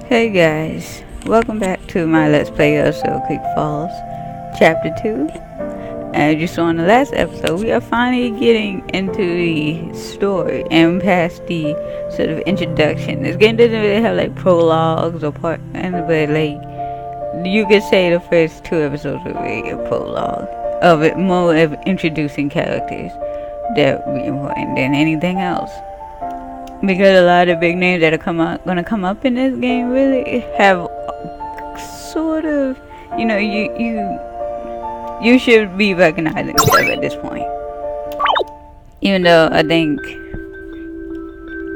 Hey guys, welcome back to my Let's Play of Silver Creek Falls, Chapter 2. As you saw in the last episode, we are finally getting into the story and past the sort of introduction. This game doesn't really have like prologues or but like, you could say the first two episodes were really a prologue of it, more of introducing characters that would be important than anything else. Because a lot of big names that are gonna come up in this game really have sort of, you should be recognizing stuff at this point. Even though I think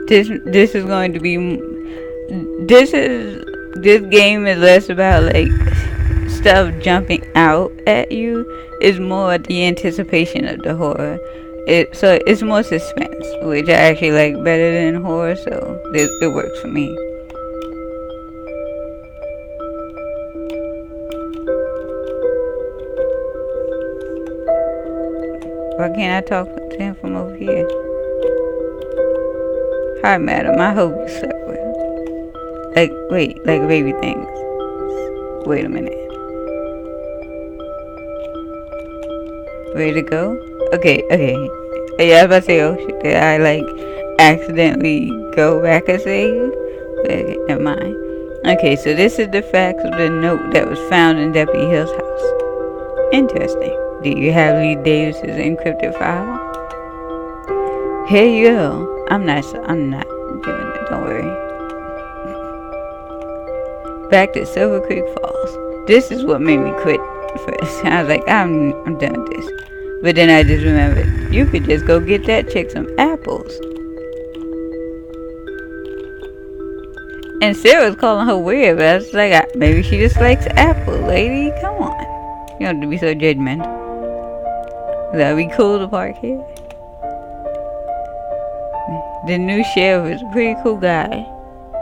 this is going to be this game is less about like stuff jumping out at you. It's more the anticipation of the horror. So it's more suspense, which I actually like better than horror, so it works for me. Why can't I talk to him from over here? Hi, madam. I hope you slept well. Like baby things. Wait a minute. Ready to go? Okay. Yeah, I was about to say, oh shit, did I like accidentally go back and say you? Okay, never mind. Okay, so this is the facts of the note that was found in Deputy Hill's house. Interesting. Do you have Lee Davis's encrypted file? Here you go. I'm not doing it, don't worry. Back to Silver Creek Falls. This is what made me quit first. I was like, I'm done with this. But then I just remembered, you could just go get that chick some apples. And Sarah was calling her weird, but I was like, maybe she just likes apples, lady. Come on. You don't have to be so judgmental. That'd be cool to park here. The new sheriff is a pretty cool guy.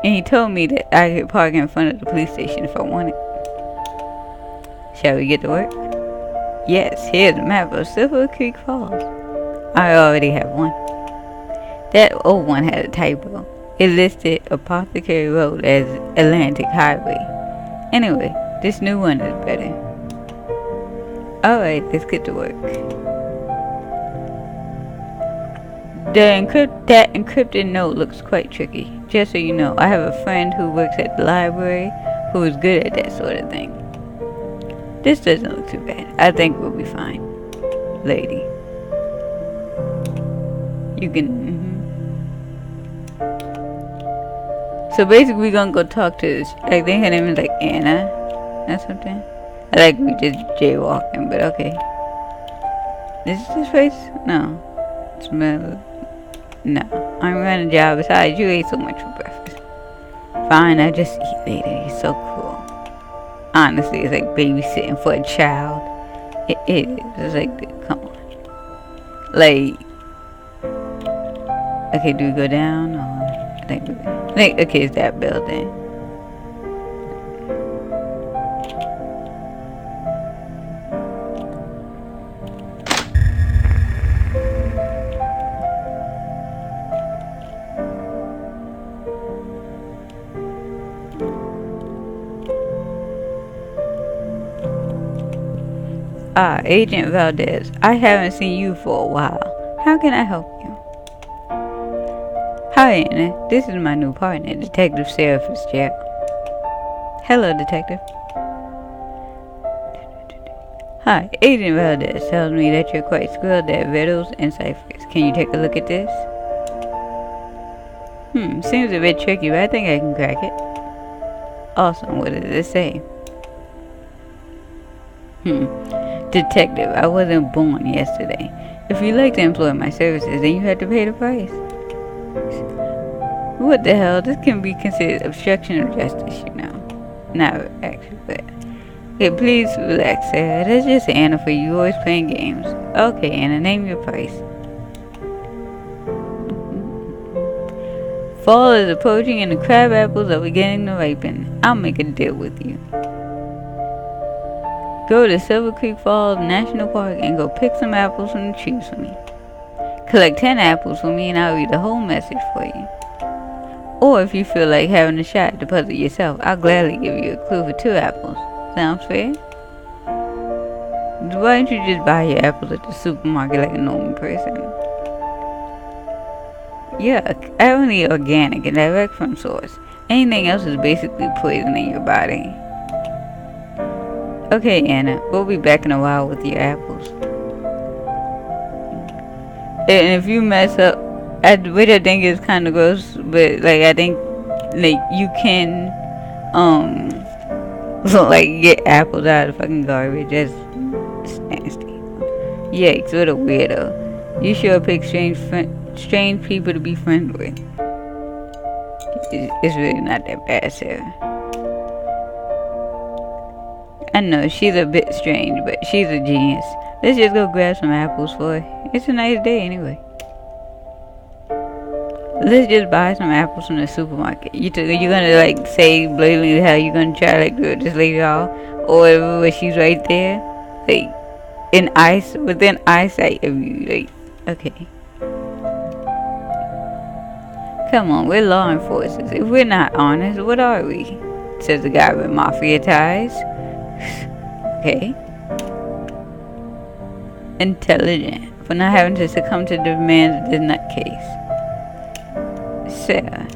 And he told me that I could park in front of the police station if I wanted. Shall we get to work? Yes, here's a map of Silver Creek Falls. I already have one. That old one had a typo. It listed Apothecary Road as Atlantic Highway. Anyway, this new one is better. Alright, let's get to work. That encrypted note looks quite tricky. Just so you know, I have a friend who works at the library who is good at that sort of thing. This doesn't look too bad. I think we'll be fine. Lady. You can... So basically we're gonna go talk to this... I think her name is like Anna or something. I like we just jaywalking, but okay. Is this place? No. Smell... No. I'm running a job. Besides, you ate so much for breakfast. Fine, I'll just eat later. You're so cool. Honestly, it's like babysitting for a child. It is. It's like, come on. Like, okay, do we go down? Or I think, okay, it's that building. Ah, Agent Valdez, I haven't seen you for a while. How can I help you? Hi, Anna. This is my new partner, Detective Sarah Fitzgerald. Hello, Detective. Hi, Agent Valdez tells me that you're quite skilled at riddles and ciphers. Can you take a look at this? Seems a bit tricky, but I think I can crack it. Awesome, what does it say? Detective, I wasn't born yesterday. If you'd like to employ my services, then you have to pay the price. What the hell? This can be considered obstruction of justice, you know. Not actually, but... Okay, please relax, Sarah. That's just Anna for you, always playing games. Okay, Anna, name your price. Fall is approaching and the crab apples are beginning to ripen. I'll make a deal with you. Go to Silver Creek Falls National Park and go pick some apples from the trees for me. Collect 10 apples for me and I'll read the whole message for you. Or if you feel like having a shot at the puzzle yourself, I'll gladly give you a clue for 2 apples. Sounds fair? Why don't you just buy your apples at the supermarket like a normal person? Yuck, I only eat organic and direct from source. Anything else is basically poisoning your body. Okay, Anna, we'll be back in a while with your apples. And if you mess up, which I think is kind of gross, but like I think like you can like get apples out of fucking garbage. That's nasty. Yikes, what a weirdo. You sure pick strange people to be friends with. It's really not that bad, Sarah. I know, she's a bit strange, but she's a genius. Let's just go grab some apples for her. It's a nice day anyway. Let's just buy some apples from the supermarket. You're gonna like say blatantly how you're gonna try like to this lady off, or when she's right there, like within eyesight of you, like okay. Come on, we're law enforcers. If we're not honest, what are we? Says the guy with mafia ties. Okay. Intelligent for not having to succumb to the demands of this nutcase. Sarah.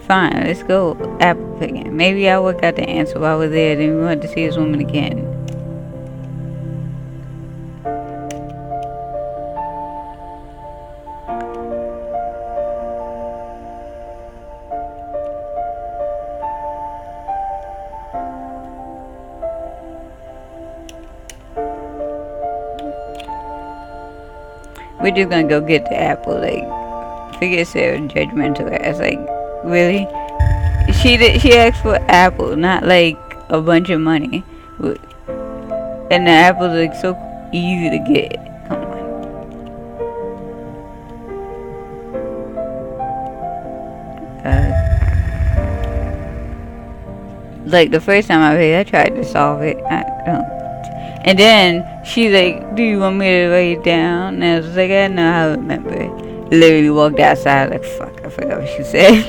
Fine, let's go apple picking. Maybe I'll work out the answer while we're there, then we want to see this woman again. We're just gonna go get the apple, like, forget Sarah's judgmental ass, like, really? She asked for apple, not like a bunch of money. And the apples are like so easy to get. Come on. Like the first time I played, I tried to solve it. And then she's like, do you want me to write it down? And I was like, I know how to remember it. Literally walked outside like, fuck, I forgot what she said.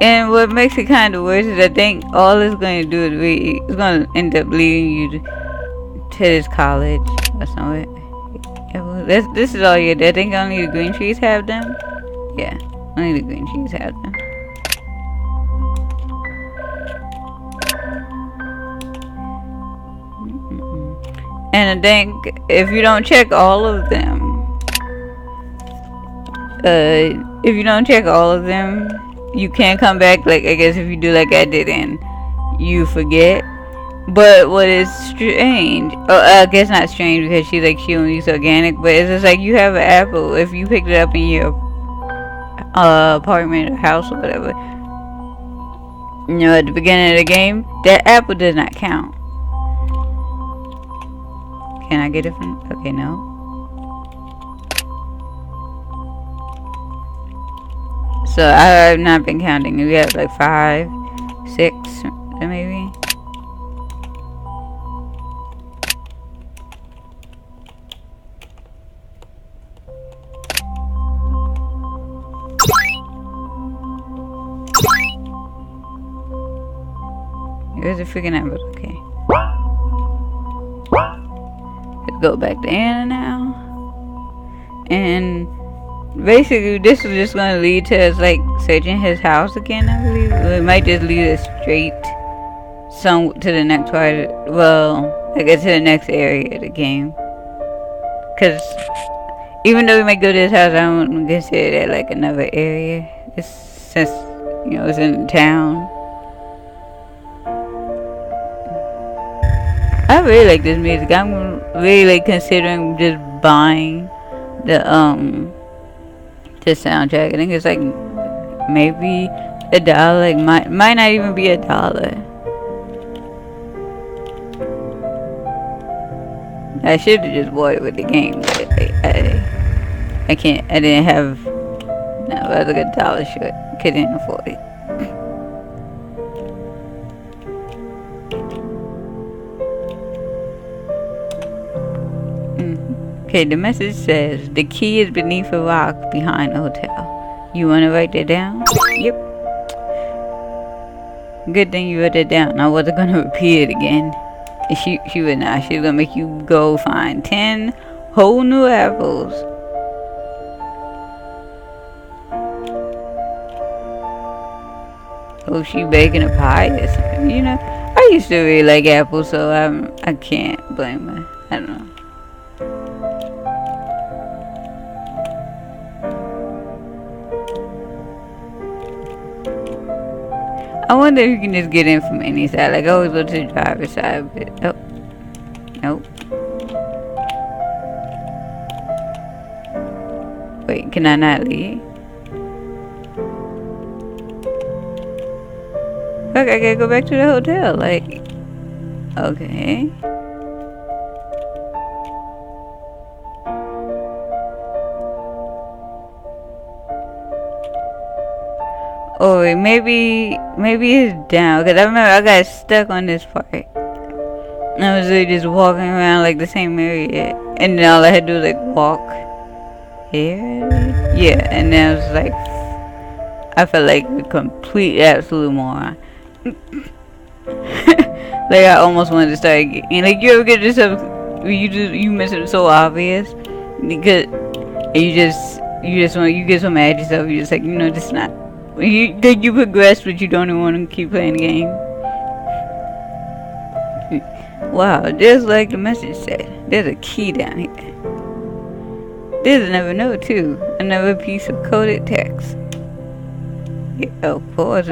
And what makes it kind of worse is I think all it's going to do is it's going to end up leading you to this college or somewhere. This is all you get. I think only the green trees have them. Yeah, only the green trees have them. And I think if you don't check all of them, you can't come back. Like, I guess if you do like I did and you forget. But what is strange, I guess not strange because she only uses organic, but it's just like you have an apple. If you picked it up in your apartment or house or whatever, you know, at the beginning of the game, that apple does not count. Can I get it from, okay, no. So I have not been counting. We have like 5, 6, maybe. There's a freaking apple, okay. Let's go back to Anna now. And basically this is just gonna lead to us like searching his house again, I believe. It might just lead us straight to the next part, well, I guess to the next area of the game. Cause even though we might go to his house, I don't consider that like another area. It's since, you know, it's in the town. I really like this music. I'm really like considering just buying the soundtrack. I think it's like maybe $1. Like might not even be $1. I should have just bought it with the game, but I can't. I didn't have. No, I was like $1 short. Couldn't afford it. Okay, the message says, the key is beneath a rock behind the hotel. You want to write that down? Yep. Good thing you wrote that down. I wasn't going to repeat it again. And she would not. She was going to make you go find 10 whole new apples. Oh, she baking a pie or something. You know, I used to really like apples, so I can't blame her. I don't know. I wonder if you can just get in from any side. Like, I always go to the driver's side, but oh, nope. Wait, can I not leave? Fuck, I gotta go back to the hotel. Like, okay. Oh wait, maybe it's down. Cause I remember I got stuck on this part. And I was really just walking around like the same area, and then all I had to do was like walk here. Yeah, and then I was like, I felt like a complete absolute moron. Like I almost wanted to start getting, like, you ever get yourself, you miss it so obvious because you get so mad at yourself. You're just like, you know, this not. You progress, but you don't even want to keep playing the game. Wow, just like the message said, there's a key down here. There's another note too, another piece of coded text. Yeah, of course.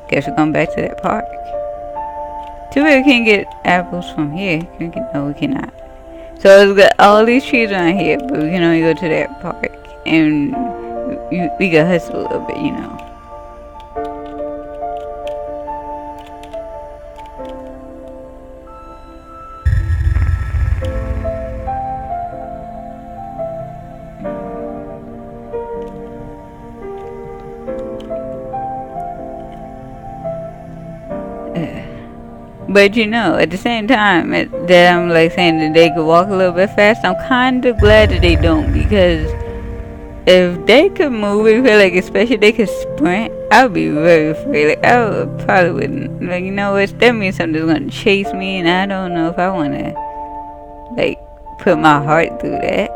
Guess we're going back to that park. Too bad we can't get apples from here. No, we cannot. So it's got all these trees around here, but we can only go to that park, and we can hustle a little bit, you know. But you know, at the same time that I'm like saying that they could walk a little bit fast, I'm kind of glad that they don't, because if they could move, I feel like, especially if they could sprint, I would be very afraid. Like, I would probably wouldn't. Like, you know what? That means something's gonna chase me, and I don't know if I want to, like, put my heart through that.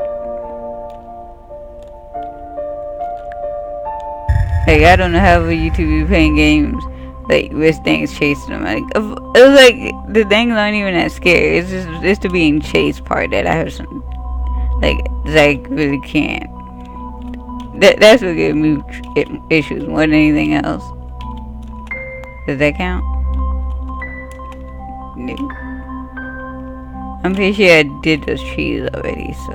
Like, I don't know how you two be playing games like with things chasing them. Like, it was like the things aren't even that scary. It's the being chased part that I have some like really can't. That's what gives me issues more than anything else. Does that count? No. I'm pretty sure I did those trees already, so.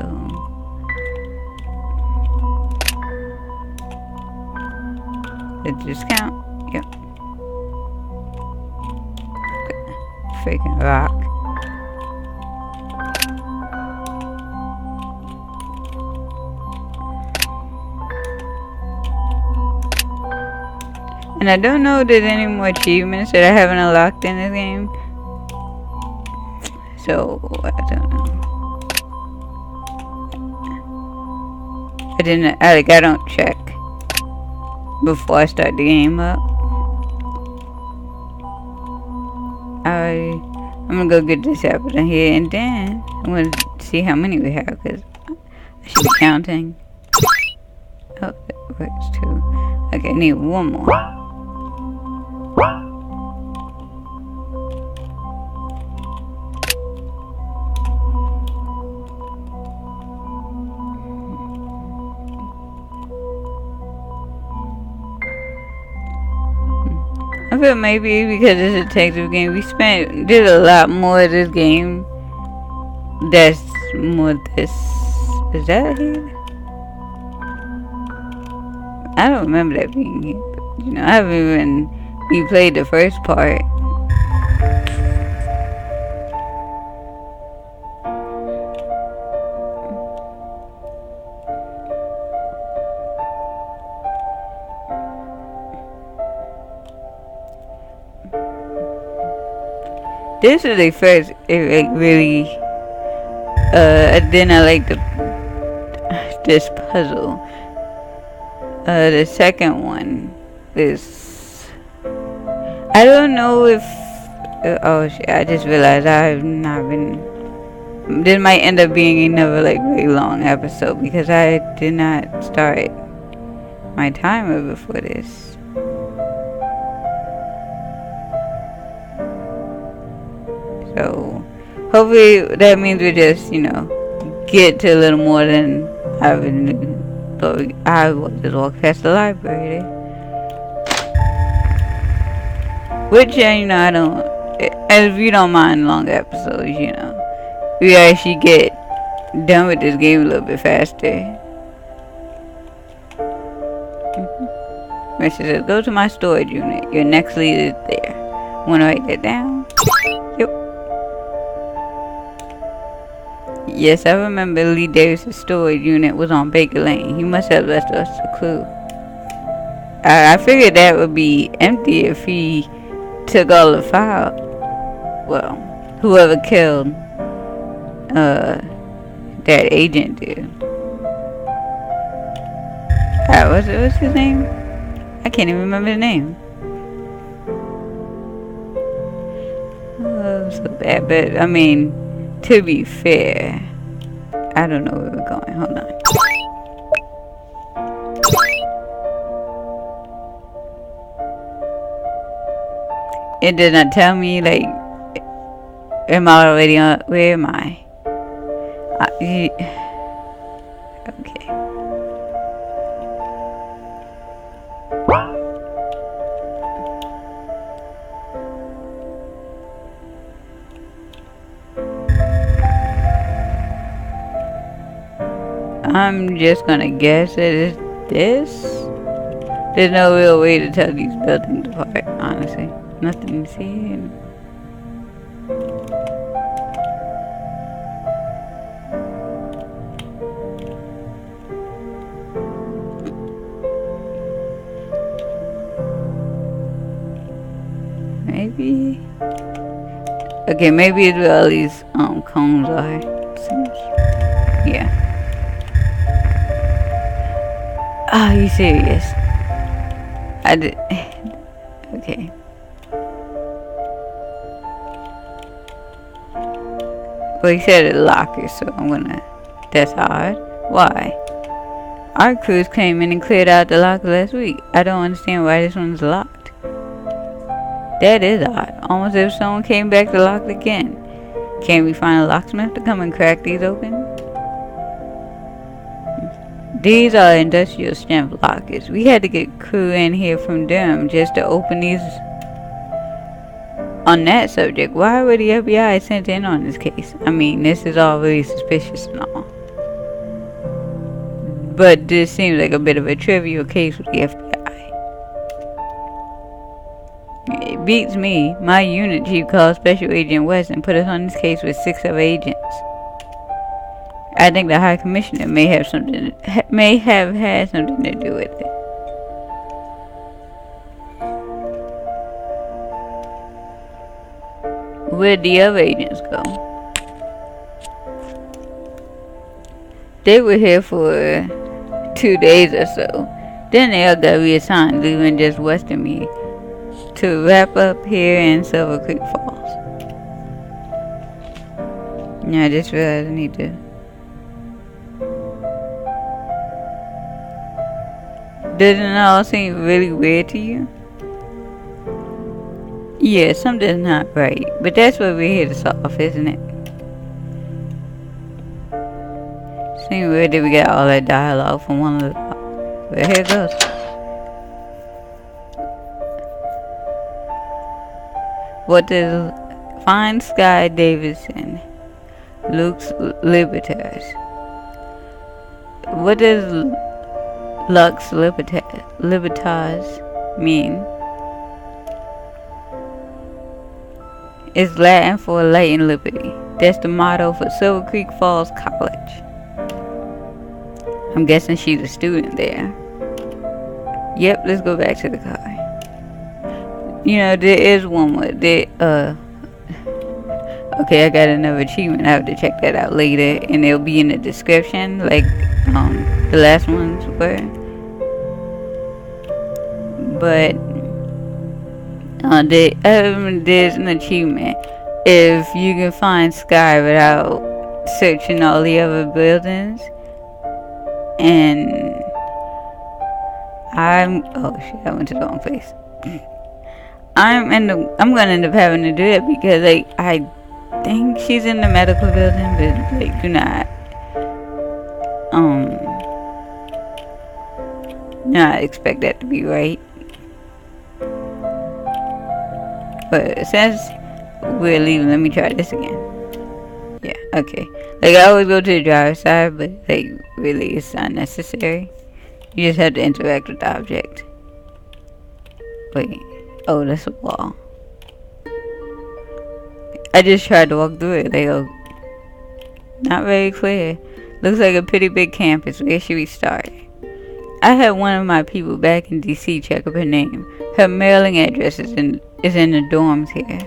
Does this count? Yep. Freaking rock. And I don't know if there's any more achievements that I haven't unlocked in this game. So, I don't know. I don't check before I start the game up. I'm gonna go get this apple in here, and then I'm gonna see how many we have, because I should be counting. Oh, that works too. Okay, I need one more. I feel maybe because it's a detective game, did a lot more of this game. That's more this. Is that here? I don't remember that being here. But, you know, I haven't even replayed the first part. This is the first, like, really, then I like this puzzle. The second one is, I don't know if, oh shit, I just realized I've not been, this might end up being another, like, really long episode because I did not start my timer before this. So, hopefully that means we just, you know, get to a little more than I've been. So I will just walk past the library there. Which, you know, I don't, if you don't mind long episodes, you know, we actually get done with this game a little bit faster. Message says, go to my storage unit. Your next lead is there. Wanna write that down? Yep. Yes, I remember Lee Davis' storage unit was on Baker Lane. He must have left us a clue. I figured that would be empty if he took all the files. Well, whoever killed that agent did. What's his name? I can't even remember the name. Oh, so bad, but I mean, to be fair, I don't know where we're going. Hold on. It did not tell me, like, am I already on? Where am I? Okay. I'm just gonna guess that it's this. There's no real way to tell these buildings apart, honestly. Nothing to see. Maybe. Okay, maybe it's where all these cones are. Yeah. Are you serious? I did. Okay. Well, he said it lockers, so I'm gonna. That's odd. Why? Our crews came in and cleared out the locker last week. I don't understand why this one's locked. That is odd. Almost as if someone came back to lock it again. Can't we find a locksmith to come and crack these open? These are industrial strength lockers. We had to get crew in here from Durham just to open these. On that subject, why were the FBI sent in on this case? I mean, this is all really suspicious and all. But this seems like a bit of a trivial case with the FBI. It beats me. My unit chief called Special Agent West and put us on this case with 6 other agents. I think the High Commissioner may have had something to do with it. Where'd the other agents go? They were here for 2 days or so. Then they all got reassigned, leaving just West and me to wrap up here in Silver Creek Falls. Yeah, I just realized I need to. Doesn't it all seem really weird to you? Yeah, something's not right, but that's what we're here to solve, isn't it? Seems weird that we got all that dialogue from one of the... But here it goes. What does... Find Skye Davidson. Luke's Libertas. What does Lux Libertas mean? It's Latin for light and liberty. That's the motto for Silver Creek Falls College. I'm guessing she's a student there. Yep, let's go back to the car. You know, there is one more. Okay, I got another achievement. I have to check that out later, and it'll be in the description, like the last ones were. But there's an achievement if you can find Skye without searching all the other buildings. And oh shit, I went to the wrong place. I'm gonna end up having to do it because like I think she's in the medical building, but like do not expect that to be right. But since we're leaving, let me try this again. Yeah, okay. Like I always go to the driver's side, but like really it's not necessary. You just have to interact with the object. Wait. Oh, that's a wall. I just tried to walk through it. They go, not very clear. Looks like a pretty big campus. Where should we start? I had one of my people back in DC check up her name. Her mailing address is in the dorms here.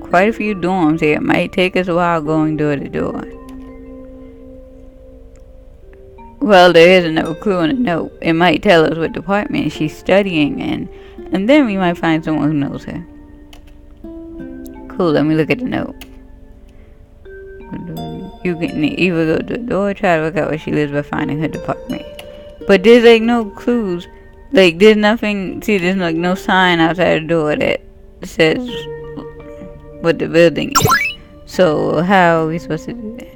Quite a few dorms here. It might take us a while going door to door. Well, there is another clue in the note. It might tell us what department she's studying in, and then we might find someone who knows her. Cool, let me look at the note. You can either go to the door or try to work out where she lives by finding her department. But there's like no clues. Like there's nothing, see there's like no sign outside the door that says what the building is. So how are we supposed to do that?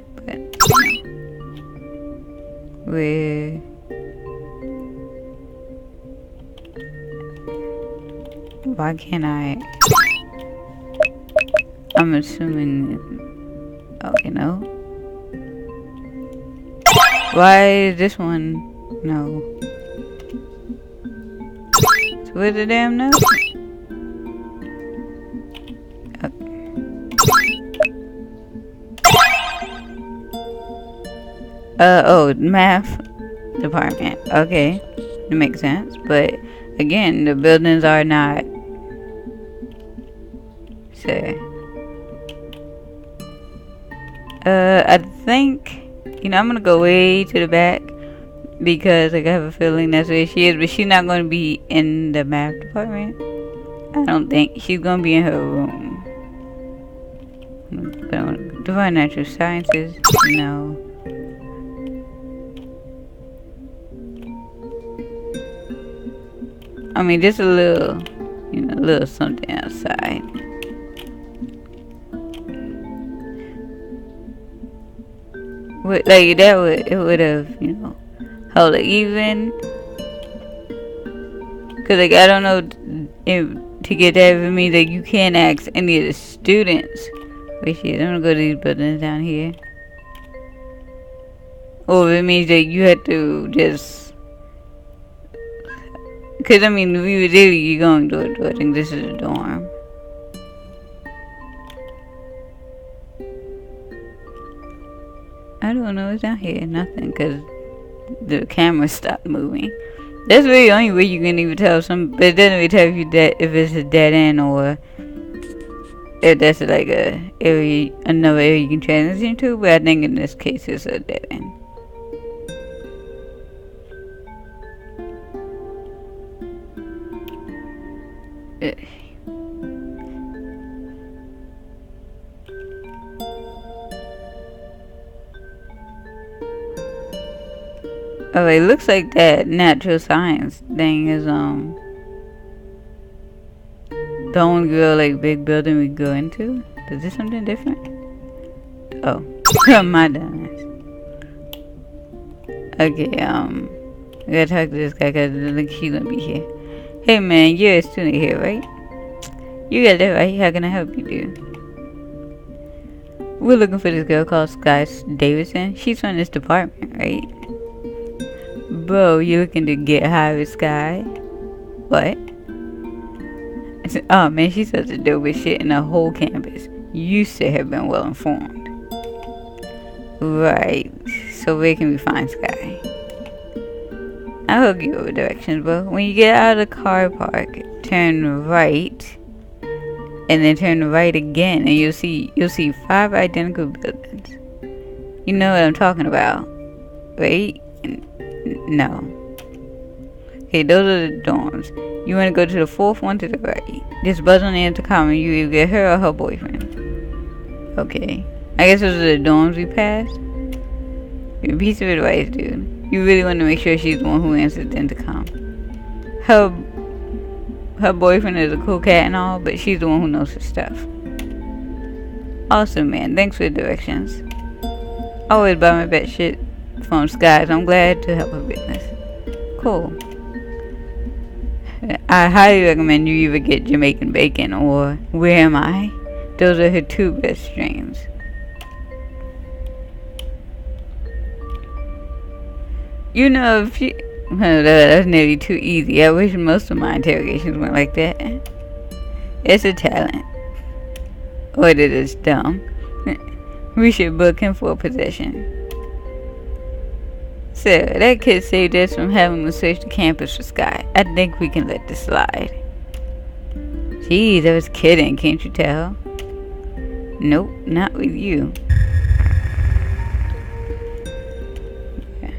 But why can't I? I'm assuming. Okay, no. Why is this one? No. So where's the damn note? Oh, math department. Okay, it makes sense. But again, the buildings are not. Say. I think, I'm gonna go way to the back because like, I have a feeling that's where she is, but she's not gonna be in the math department. I don't think she's gonna be in her room. Divine natural sciences, no. I mean, just a little, a little something outside. Like that it would have, held it even. Cause like I don't know if to get that for me that you can't ask any of the students. Wait, shit, I'm gonna go to these buildings down here. Or it means that you had to just. Cause I mean, we were literally going door to door. I think this is a dorm. I don't know what's down here. Nothing, because the camera stopped moving. That's really the only way you can even tell but it doesn't really tell you that if it's a dead end or if that's like another area you can transition to. But I think in this case it's a dead end. Oh, it looks like that natural science thing is the only real like big building we go into. Is this something different? Oh, my dumbass. Okay, I gotta talk to this guy because I think she's gonna be here. Hey man, you're a student here, right? You got that right. How can I help you, dude? We're looking for this girl called Skye Davidson. She's from this department, right? Bro, you looking to get high with Skye? What? Oh man, she's such a dopest shit in the whole campus. You should have been well informed. Right. So where can we find Skye? I'll hook you over directions, bro. When you get out of the car park, turn right. and then turn right again, and you'll see 5 identical buildings. You know what I'm talking about, right? No. Okay, those are the dorms. You want to go to the 4th one to the right. Just buzz on the intercom and you either get her or her boyfriend. Okay. I guess those are the dorms we passed. A piece of advice, dude. You really want to make sure she's the one who answers the intercom. Her boyfriend is a cool cat and all, but she's the one who knows her stuff. Awesome, man. Thanks for the directions. I always buy my best shit from Skye, so I'm glad to help her business. Cool. I highly recommend you either get Jamaican bacon or Where Am I? Those are her 2 best streams. You know, if she... that's nearly too easy. I wish most of my interrogations went like that. It's a talent. Or it is dumb. We should book him for possession. So, that kid saved us from having to search the campus for Skye. I think we can let this slide. Jeez, I was kidding, can't you tell? Nope, not with you. Yeah.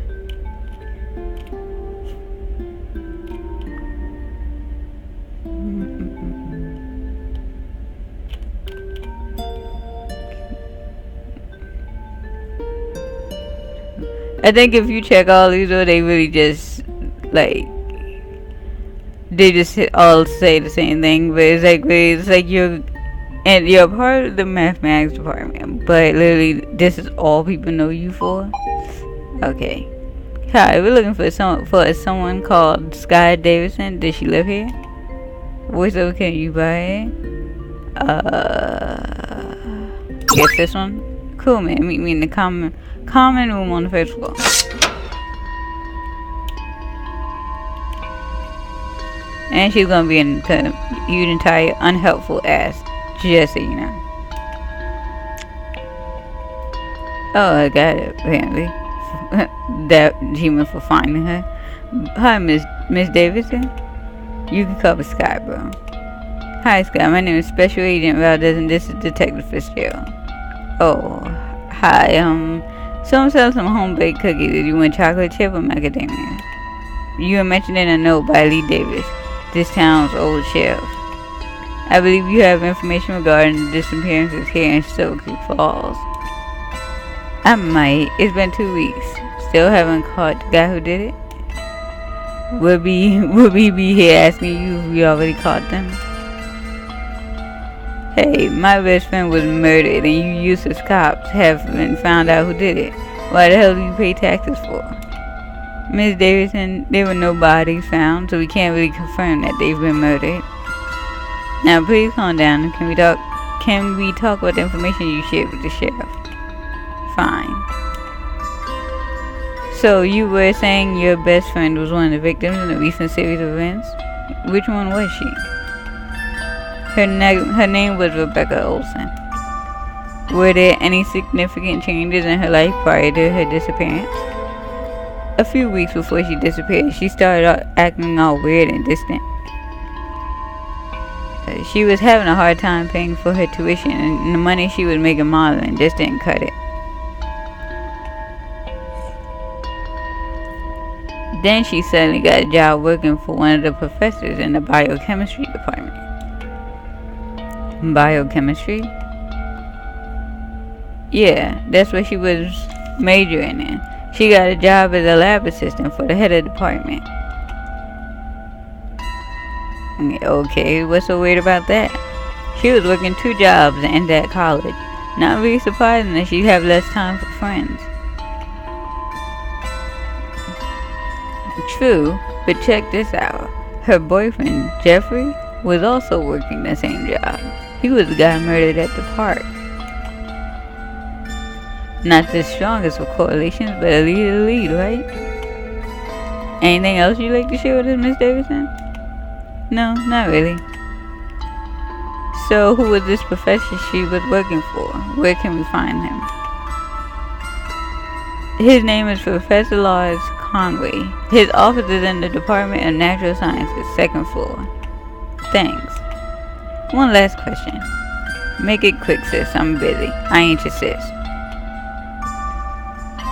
I think if you check all these, or they really just like they just all say the same thing, but it's like you're part of the mathematics department, but literally this is all people know you for. Okay. Hi, we're looking for someone called Skye Davidson. Does she live here? Voiceover, can you buy it? Guess this one. Cool, man. Meet me in the common room on the 1st floor. And she's gonna be an entire unhelpful ass, just so you know. Oh, I got it, apparently. That human for finding her. Hi, Miss Davidson. You can call me Skye, bro. Hi, Skye. My name is Special Agent Valdez, and this is Detective Fitzgerald. Oh, hi. So I'm selling some home-baked cookies. Do you want chocolate chip or macadamia? You were mentioned in a note by Lee Davis, this town's old sheriff. I believe you have information regarding the disappearances here in Silver Creek Falls. I might. It's been 2 weeks. Still haven't caught the guy who did it? Will we be here asking you if we already caught them? Hey, my best friend was murdered and you useless cops haven't found out who did it. Why the hell do you pay taxes for? Miss Davidson, there were no bodies found, so we can't really confirm that they've been murdered. Now please calm down. Can we talk about the information you shared with the sheriff? Fine. So you were saying your best friend was one of the victims in a recent series of events? Which one was she? Her name was Rebecca Olson. Were there any significant changes in her life prior to her disappearance? A few weeks before she disappeared, she started acting all weird and distant. She was having a hard time paying for her tuition, and the money she was making modeling just didn't cut it. Then she suddenly got a job working for one of the professors in the biochemistry department. Biochemistry? Yeah, that's what she was majoring in. She got a job as a lab assistant for the head of the department. Okay, what's so weird about that? She was working 2 jobs and at college. Not really surprising that she'd have less time for friends. True, but check this out. Her boyfriend, Jeffrey, was also working the same job. He was the guy murdered at the park. Not the strongest of correlations, but a lead, right? Anything else you'd like to share with us, Miss Davidson? No, not really. So, who was this professor she was working for? Where can we find him? His name is Professor Lars Conway. His office is in the Department of Natural Sciences, 2nd floor. Thanks. One last question. Make it quick, sis. I'm busy. I ain't your sis.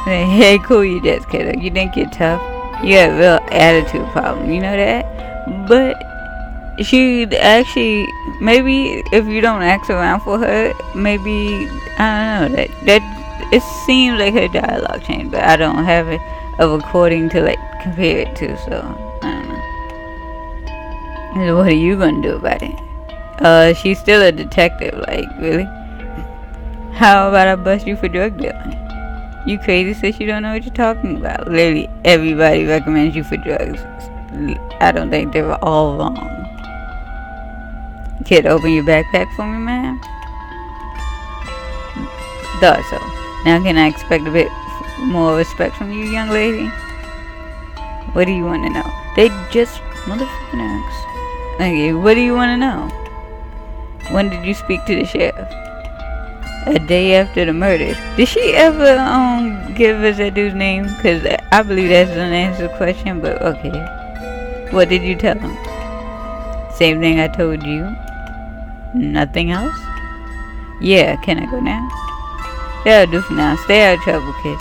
Hey, cool you just, kiddo. You think you're tough? You have a real attitude problem. You know that? But she'd actually, maybe if you don't ask around for her, maybe, I don't know, that it seems like her dialogue changed, but I don't have a recording to like compare it to, so I don't know. What are you gonna do about it? She's still a detective, like, really? How about I bust you for drug dealing? You crazy, sis? You don't know what you're talking about. Literally, everybody recommends you for drugs. I don't think they were all wrong. Kid, open your backpack for me, ma'am? Thought so. Now can I expect a bit more respect from you, young lady? What do you want to know? They just motherfucking asked. Okay, what do you want to know? When did you speak to the sheriff? A day after the murder. Did she ever give us that dude's name? Cause I believe that's an answer to the question, but okay. What did you tell him? Same thing I told you. Nothing else? Yeah, can I go now? That'll do for now. Stay out of trouble, kid.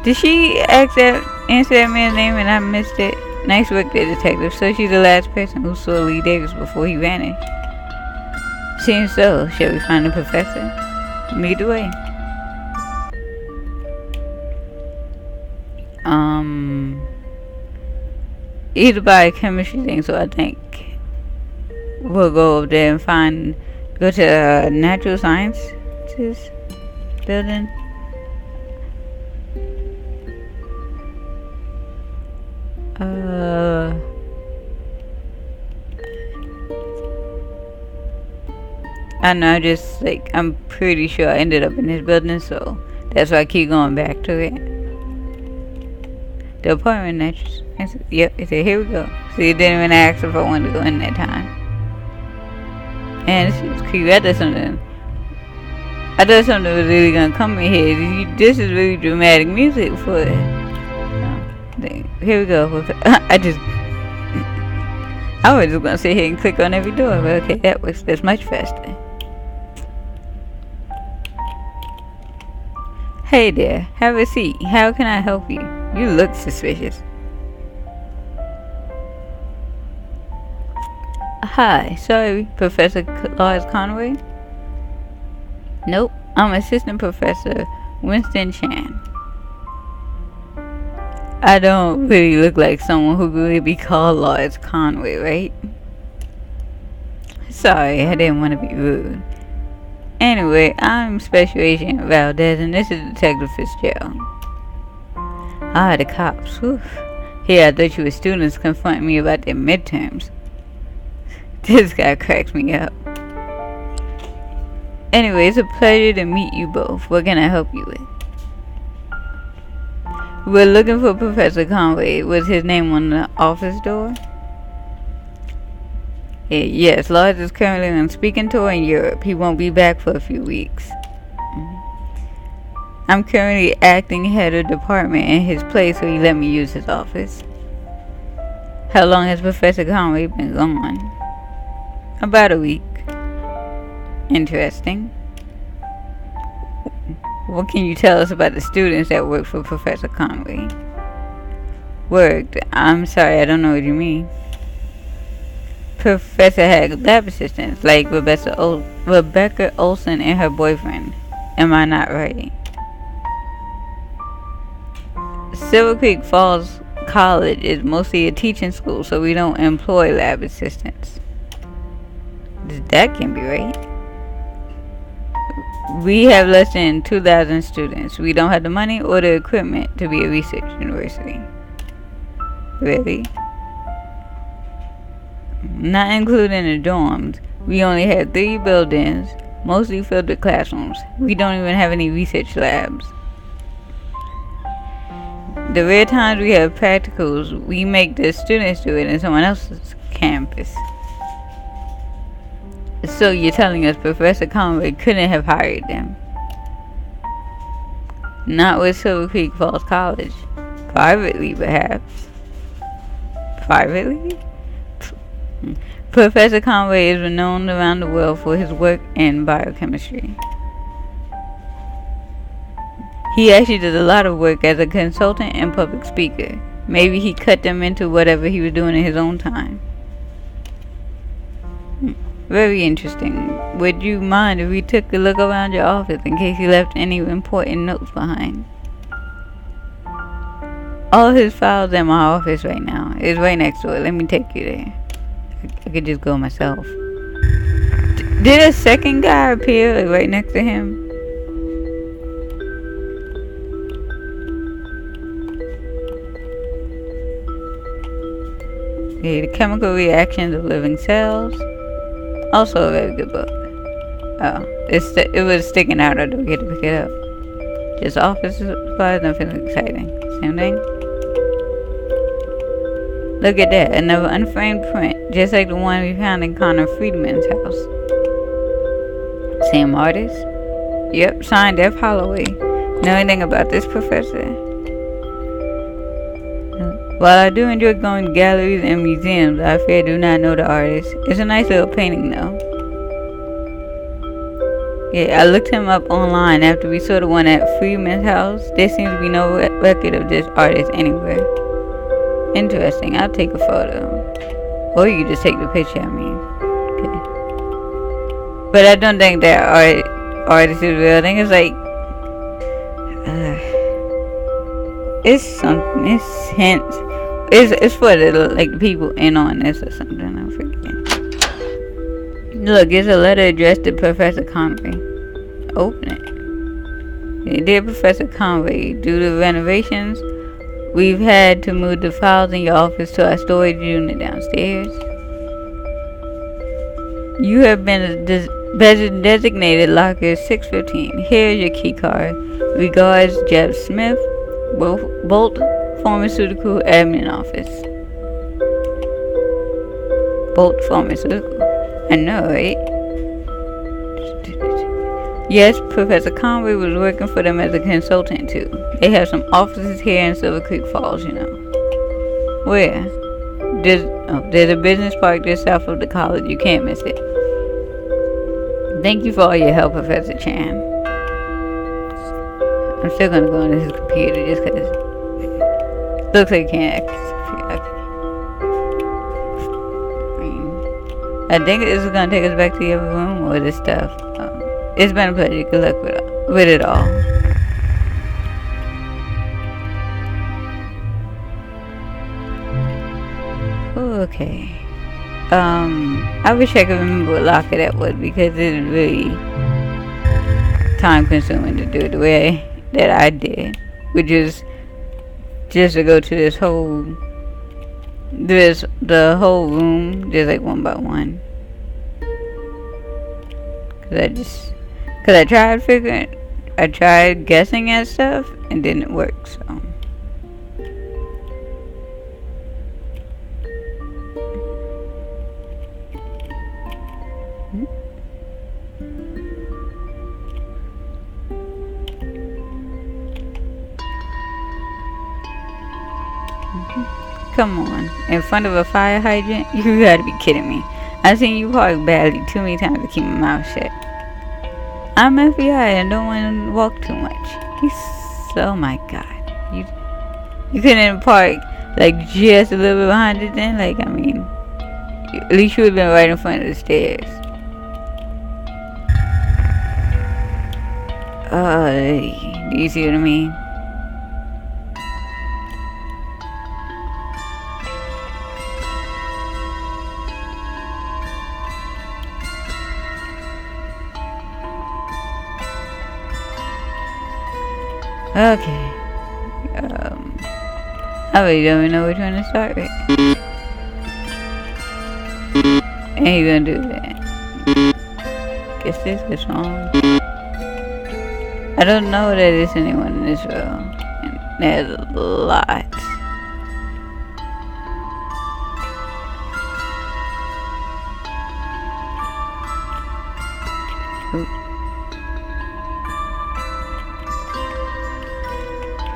Did she answer that man's name and I missed it? Nice work there, detective. So she's the last person who saw Lee Davis before he vanished. Seems so. Shall we find the professor? Lead the way. He's a biochemistry thing, so I think we'll go over there and go to natural sciences building. I know, just like, I'm pretty sure I ended up in this building, so that's why I keep going back to it. The apartment natural. Yep, it said, here we go. So you didn't even ask if I wanted to go in that time. And this is creepy. I thought something was really gonna come in here. This is really dramatic music for it. Here we go. I was just gonna sit here and click on every door, but okay, that's much faster. Hey there, have a seat. How can I help you? You look suspicious. Hi, sorry, Professor Lars Conway? Nope, I'm Assistant Professor Winston Chan. I don't really look like someone who could really be called Lars Conway, right? Sorry, I didn't want to be rude. Anyway, I'm Special Agent Valdez and this is Detective Fitzgerald. Ah, the cops. Whew. Here, I thought you were students confronting me about their midterms. This guy cracks me up. Anyway, it's a pleasure to meet you both. What can I help you with? We're looking for Professor Conway. Was his name on the office door? Yes, Lars is currently on speaking tour in Europe. He won't be back for a few weeks. I'm currently acting head of department in his place, so he let me use his office. How long has Professor Conway been gone? About a week. Interesting. What can you tell us about the students that work for Professor Conway? Worked? I'm sorry, I don't know what you mean. Professor had lab assistants like Rebecca Olsen and her boyfriend. Am I not right? Silver Creek Falls College is mostly a teaching school, so we don't employ lab assistants. That can be right. We have less than 2,000 students. We don't have the money or the equipment to be a research university. Really? Not including the dorms. We only have 3 buildings, mostly filled with classrooms. We don't even have any research labs. The rare times we have practicals, we make the students do it in someone else's campus. So you're telling us Professor Conway couldn't have hired them? Not with Silver Creek Falls College. Privately, perhaps. privately? Professor Conway is renowned around the world for his work in biochemistry. He actually does a lot of work as a consultant and public speaker. Maybe he cut them into whatever he was doing in his own time. Very interesting. Would you mind if we took a look around your office in case he left any important notes behind? All his files in my office right now. It's right next door. Let me take you there. I could just go myself. Did a second guy appear like, right next to him? Yeah, The Chemical Reactions of Living Cells. Also a very good book. Oh, it was sticking out. I don't get to pick it up. Just office supplies, nothing exciting. Same thing. Look at that, another unframed print, just like the one we found in Connor Friedman's house. Same artist? Yep, signed F. Holloway. Know anything about this, Professor? While I do enjoy going to galleries and museums, I fear I do not know the artist. It's a nice little painting, though. Yeah, I looked him up online after we saw the one at Friedman's house. There seems to be no record of this artist anywhere. Interesting. I'll take a photo. Or you can just take the picture, I mean. Okay. But I don't think that artist is real. I think it's like... it's something. It's hints. It's for the, like, the people in on this or something. I forget. Look, it's a letter addressed to Professor Conway. Open it. Dear Professor Conway, due to renovations, we've had to move the files in your office to our storage unit downstairs. You have been designated locker 615. Here is your key card. Regards, Jeb Smith, Bolt Pharmaceutical Admin Office. Bolt Pharmaceutical. I know, right? Yes, Professor Conway was working for them as a consultant too. They have some offices here in Silver Creek Falls, you know. Where? There's a business park just south of the college. You can't miss it. Thank you for all your help, Professor Chan. I'm still gonna go on his computer just because it looks like he can't access the computer. I think this is gonna take us back to the other room or this stuff. It's been a pleasure. Good luck with it all. Okay. I wish I could remember what locker that was because it's really time consuming to do it the way that I did. Which is just to go to the whole room, just like one by one. Cause I tried guessing at stuff and didn't work, so. Come on, in front of a fire hydrant? You gotta be kidding me. I've seen you park badly too many times to keep my mouth shut. I'm FBI and don't want to walk too much. Oh my god. You couldn't park like just a little bit behind it then? Like, I mean, at least you would have been right in front of the stairs. Do you see what I mean? Okay. I really don't even know which one to start with. Ain't gonna do that. Guess this one. I don't know that there's anyone in this row. And there's a lot.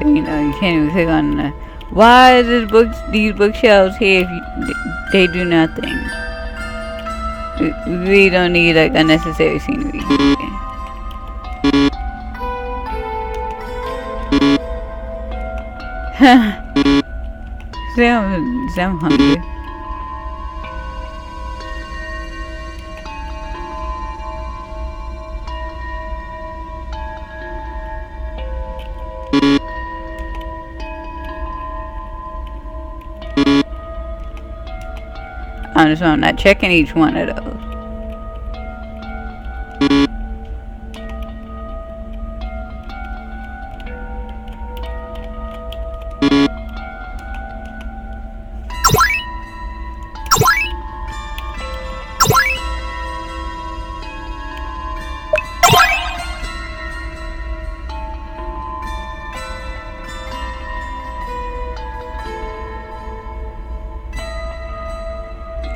You know, you can't even click on the Why is these bookshelves here if they do nothing? We don't need like unnecessary scenery. I'm hungry. I'm not checking each one of those.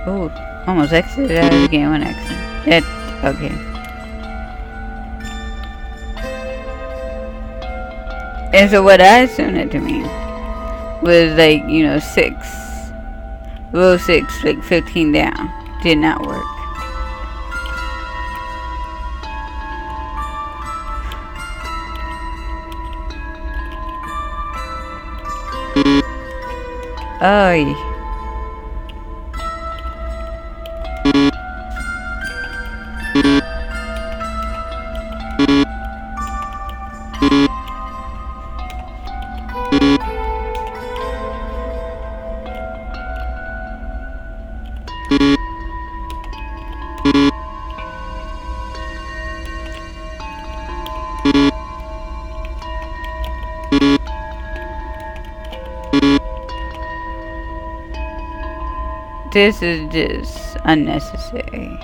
Oh, almost exited out of the game on accident. Okay. And so what I assumed it to mean was like, you know, 6. Row 6, like 15 down. Did not work. Oh, yeah. This is just unnecessary.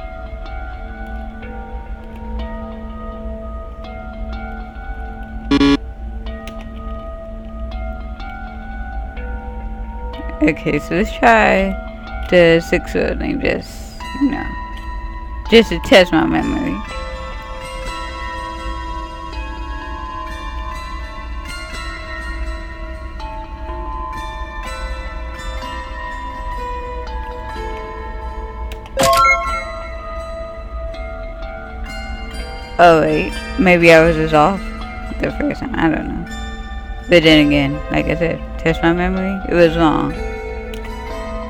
Okay, so let's try the 6 thing, just, you know, just to test my memory. Oh wait, maybe I was just off the first time, I don't know. But then again, like I said, test my memory, it was wrong.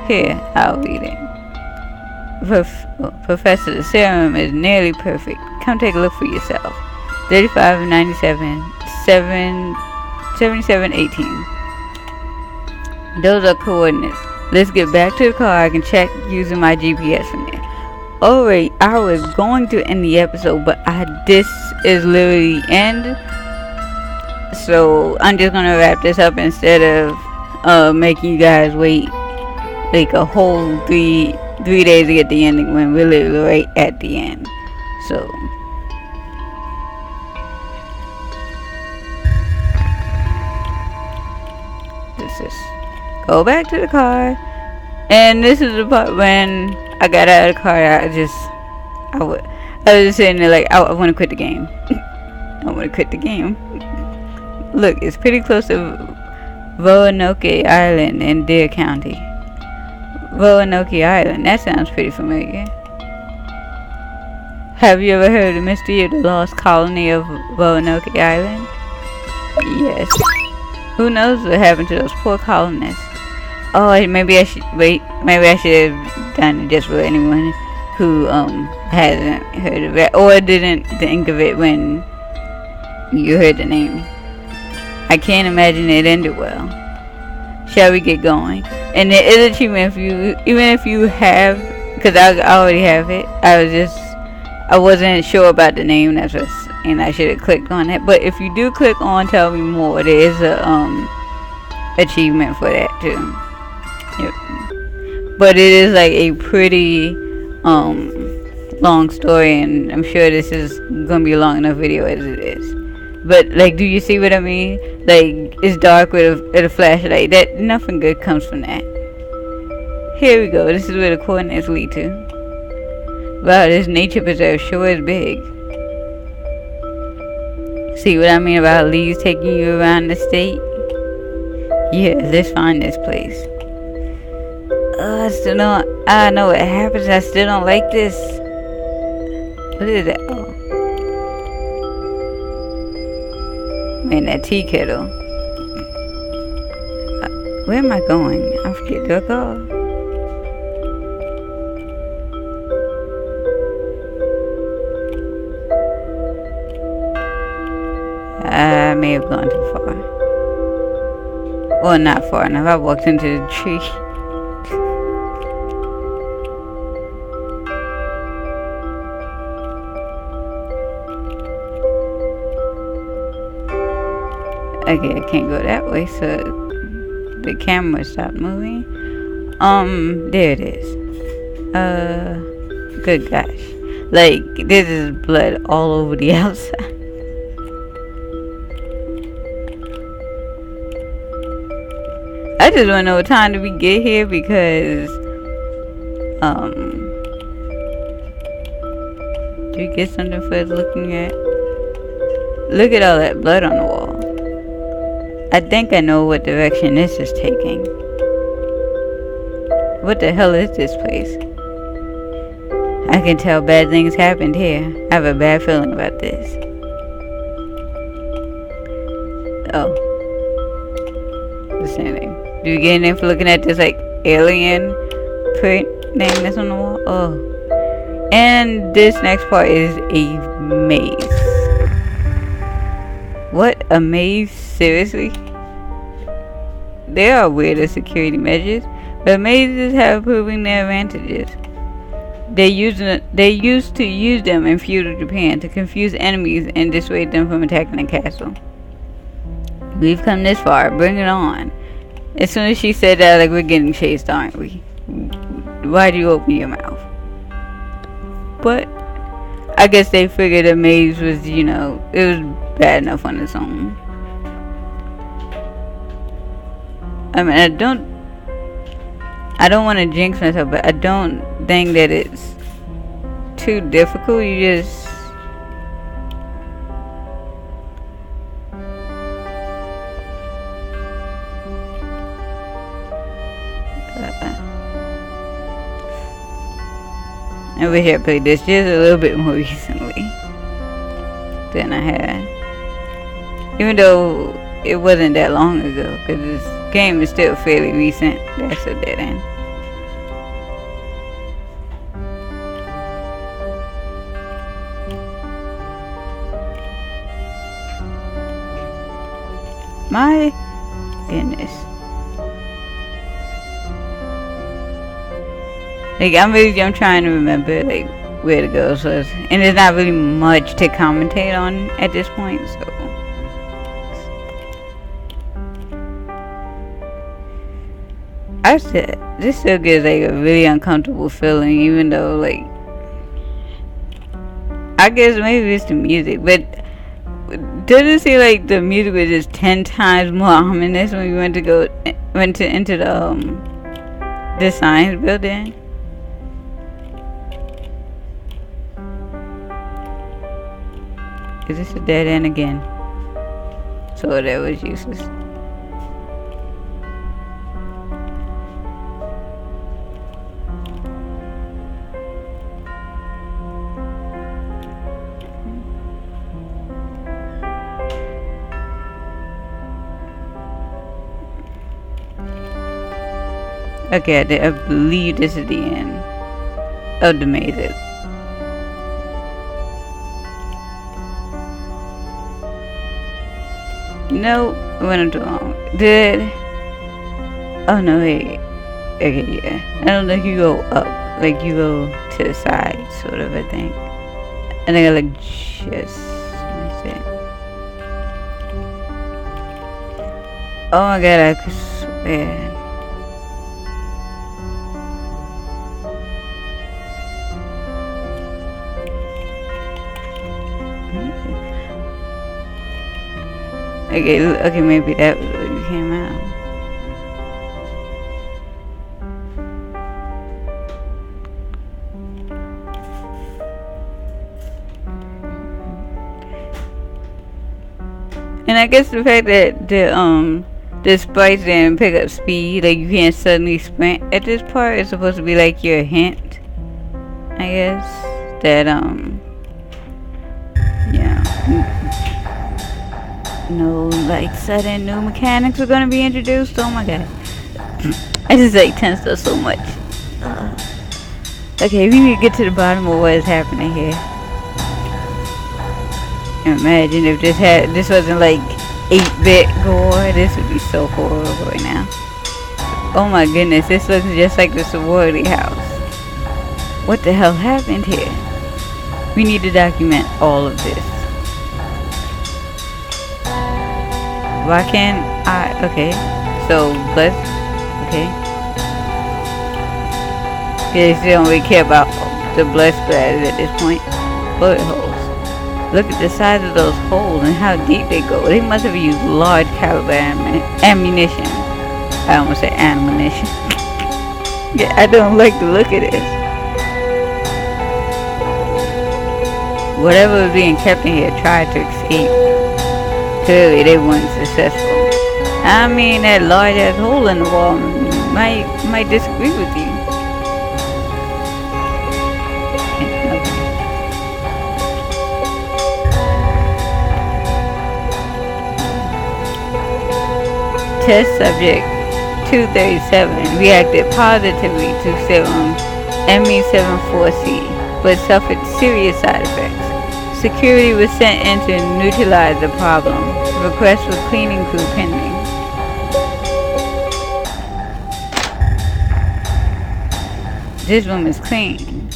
Here, I'll read it. Professor, the serum is nearly perfect. Come take a look for yourself. 35, 97, 77, 18. Those are coordinates. Let's get back to the car. I can check using my GPS from there. Alright, I was going to end the episode, but this is literally the end. So I'm just gonna wrap this up instead of making you guys wait like a whole three days to get the ending when we're literally right at the end. So let's just go back to the car, and this is the part when I got out of the car. I was just sitting there like I want to quit the game. I want to quit the game. Look, it's pretty close to Roanoke Island in Deer County. Roanoke Island, that sounds pretty familiar. Have you ever heard of the mystery of the lost colony of Roanoke Island? Yes. Who knows what happened to those poor colonists? Oh, maybe I should wait. Maybe I should have done it just for anyone who hasn't heard of it or didn't think of it when you heard the name. I can't imagine it ended well. Shall we get going? And it is achievement if you, even if you have, because I already have it. I wasn't sure about the name. That's what, and I should have clicked on it. But if you do click on Tell Me More, there is a achievement for that too. Yep. But it is like a pretty long story, and I'm sure this is gonna be a long enough video as it is. But like, do you see what I mean? Like, it's dark with a flashlight. That nothing good comes from that. Here we go. This is where the coordinates lead to. Wow, this nature preserve sure is big. See what I mean about leaves taking you around the state? Yeah, let's find this place. I still don't. I know what happens. I still don't like this. What is that? Oh. Man, that tea kettle. Where am I going? I forget. Do I go? I may have gone too far. Well, not far enough. I walked into the tree. Okay, I can't go that way, so the camera stopped moving. There it is. Good gosh. Like, this is blood all over the outside. I just wanna know what time did we get here because, do you get something for looking at? Look at all that blood on the wall. I think I know what direction this is taking. What the hell is this place? I can tell bad things happened here. I have a bad feeling about this. Oh. The same thing. Do you get anything for looking at this like alien print thing that's on the wall? Oh. And this next part is a maze. What? A maze? Seriously? There are weirder security measures, but mazes have proven their advantages. They used to use them in feudal Japan to confuse enemies and dissuade them from attacking the castle. We've come this far, bring it on. As soon as she said that, like, we're getting chased, aren't we? Why'd you open your mouth? But I guess they figured a maze was, you know, it was bad enough on its own. I mean, I don't want to jinx myself, but I don't think that it's too difficult. You just I wish I played this just a little bit more recently than I had. Even though it wasn't that long ago, because this game is still fairly recent. That's a dead end. My goodness. Like, I'm trying to remember, like, where to go, so and there's not really much to commentate on at this point, so. This still gives, like, a really uncomfortable feeling, even though, like, I guess maybe it's the music, but doesn't it seem like the music was just 10 times more ominous when we went to into the science building? Is this a dead end again? So that was useless. Okay, I believe this is the end of the maze. No, I went wrong. Oh no, wait. Okay, yeah. I don't think you go up. Like, you go to the side, sort of, I think. I think I like just. Let me see. Oh my god, I could swear. Okay, maybe that was where you came out. And I guess the fact that The sprites didn't pick up speed, like you can't suddenly sprint at this part. It's supposed to be like your hint, I guess, that yeah, no like sudden new mechanics are gonna be introduced. Oh my god, I just like tense stuff so much. Okay, we need to get to the bottom of what is happening here. Imagine if this wasn't like 8-bit gore, this would be so horrible right now. Oh my goodness, this looks just like the sorority house. What the hell happened here? We need to document all of this. Why can't I? Okay, so let's. Okay. They still don't really care about the blood splatters at this point. Bullet holes. Look at the size of those holes and how deep they go. They must have used large caliber ammunition. I almost said ammunition. Yeah, I don't like the look of this. Whatever was being kept in here tried to escape. Clearly they weren't successful. I mean, that large ass hole in the wall might disagree with you. Test subject 237 reacted positively to serum ME74C, but suffered serious side effects. Security was sent in to neutralize the problem. Request for cleaning crew pending. This room is clean.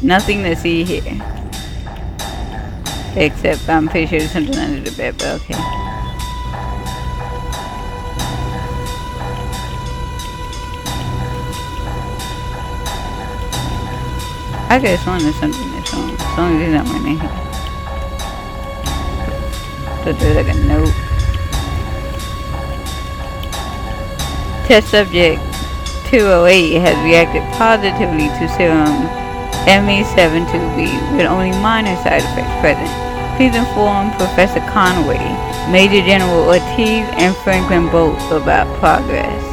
Nothing to see here. Except I'm pretty sure there's something under the bed, but okay. I could have sworn there's something in this room. As long as there's not one in here. So there's like a note. Test subject 208 has reacted positively to serum ME72B with only minor side effects present. Please inform Professor Conway, Major General Ortiz, and Franklin Bolt about progress.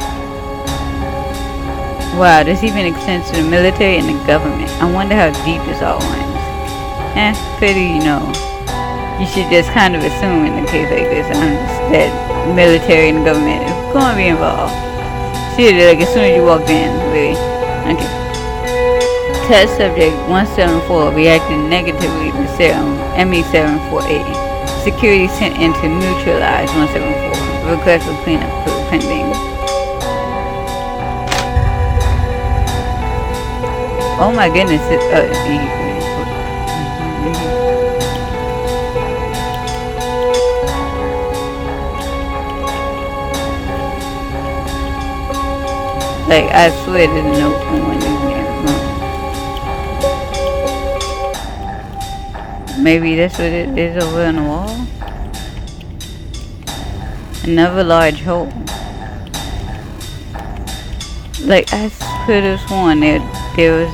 Wow, this even extends to the military and the government. I wonder how deep this all runs. Pretty, you know. You should just kind of assume in a case like this that military and the government is going to be involved. See, like as soon as you walked in, really. Okay. Test subject 174 reacted negatively to serum ME74A. Security sent in to neutralize 174. Request for cleanup crew pending. Oh my goodness, like, I swear there's a note from one in here. Maybe that's what it is over on the wall? Another large hole. Like, I could have sworn there was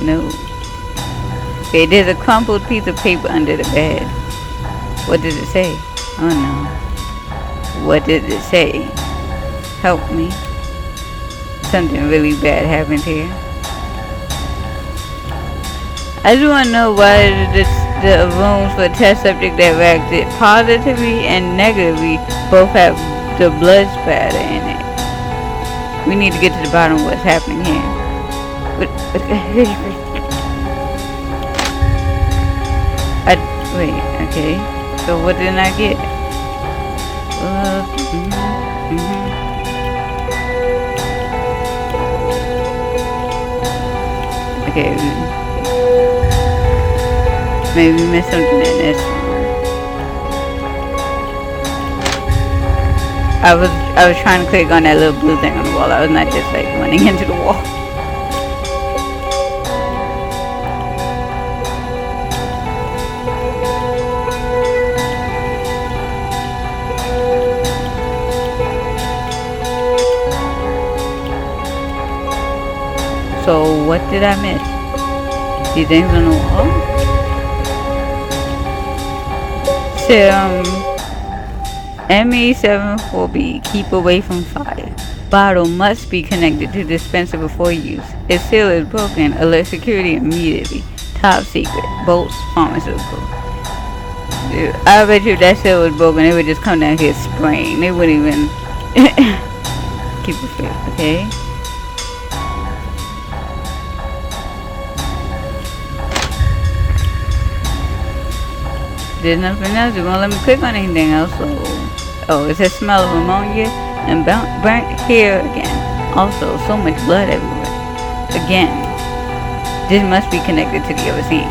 no. Okay, there's a crumpled piece of paper under the bed. What does it say? Oh no. What did it say? Help me. Something really bad happened here. I just want to know why the rooms for test subject that reacted positively and negatively both have the blood spatter in it. We need to get to the bottom of what's happening here. Wait, okay. So what did I get? Okay. Maybe we missed something in this one. I was trying to click on that little blue thing on the wall. I was not just like running into the wall. So what did I miss? These things on the wall? Serum ME74B, keep away from fire. Bottle must be connected to dispenser before use. If seal is broken, alert security immediately. Top secret. Bolts Pharmaceutical. Dude, I bet you if that seal was broken, they would just come down here spraying. They wouldn't even keep it fit, okay? There's nothing else. It won't let me click on anything else. So, oh, it says smell of ammonia and burnt hair again. Also, so much blood everywhere. Again, this must be connected to the other scenes.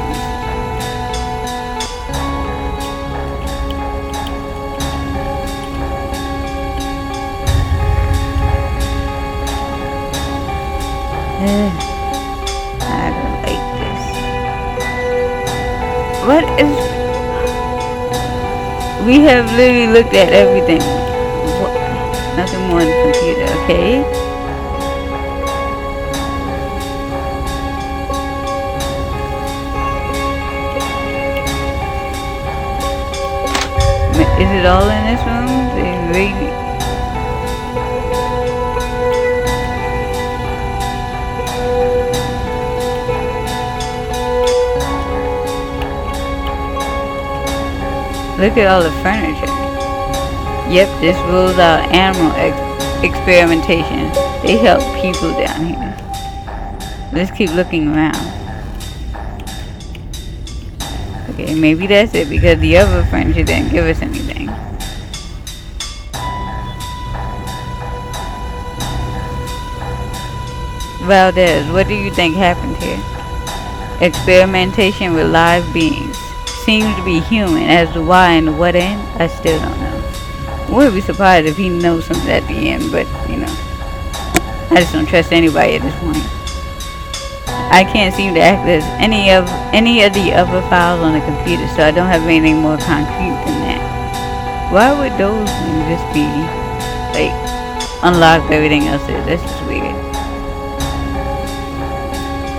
I don't like this. What is... We have literally looked at everything. What? Nothing more on the computer, okay? Is it all in this room? They really... Look at all the furniture. Yep, this rules out animal experimentation. They help people down here. Let's keep looking around. Okay, maybe that's it because the other furniture didn't give us anything. Valdez, what do you think happened here? Experimentation with live beings. Seems to be human. As to why and what end, I still don't know. Wouldn't be surprised if he knows something at the end, but you know, I just don't trust anybody at this point. I can't seem to access any of the other files on the computer, so I don't have anything more concrete than that. Why would those things just be like unlocked? Everything else is. That's just weird.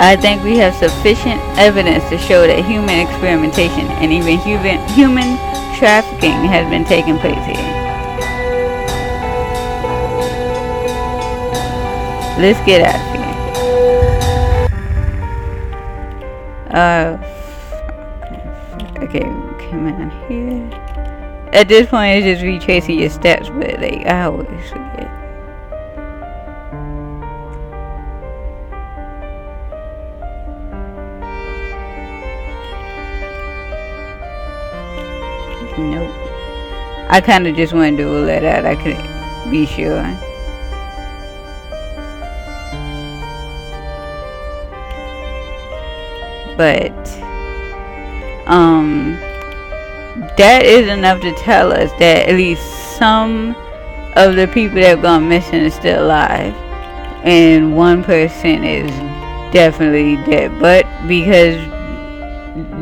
I think we have sufficient evidence to show that human experimentation and even human trafficking has been taking place here. Let's get out of here. Okay, come on here. At this point, it's just retracing your steps, but like, I always forget. Nope. I kind of just wanted to rule that out. I couldn't be sure. But that is enough to tell us that at least some of the people that have gone missing are still alive, and one person is definitely dead. But because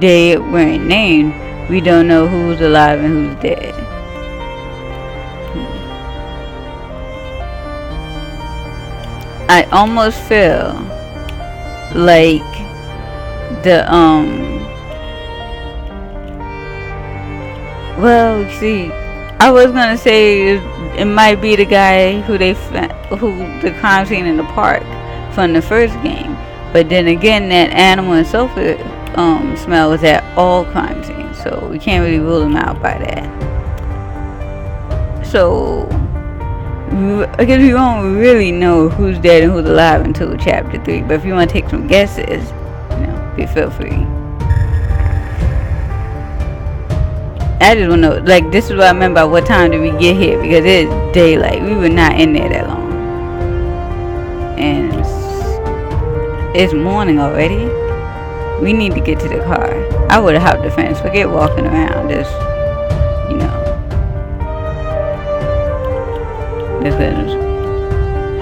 they weren't named, we don't know who's alive and who's dead. I almost feel like the well, see, I was gonna say it might be the guy who the crime scene in the park from the first game, but then again, that animal and sulfur smell was at all crime scenes, so we can't really rule them out by that. So I guess we won't really know who's dead and who's alive until chapter 3. But if you want to take some guesses, you know, feel free. I just want to know, like, this is what I remember. What time did we get here? Because it's daylight. We were not in there that long, and it's morning already. We need to get to the car. I would have hopped the fence. Forget walking around. Just, you know.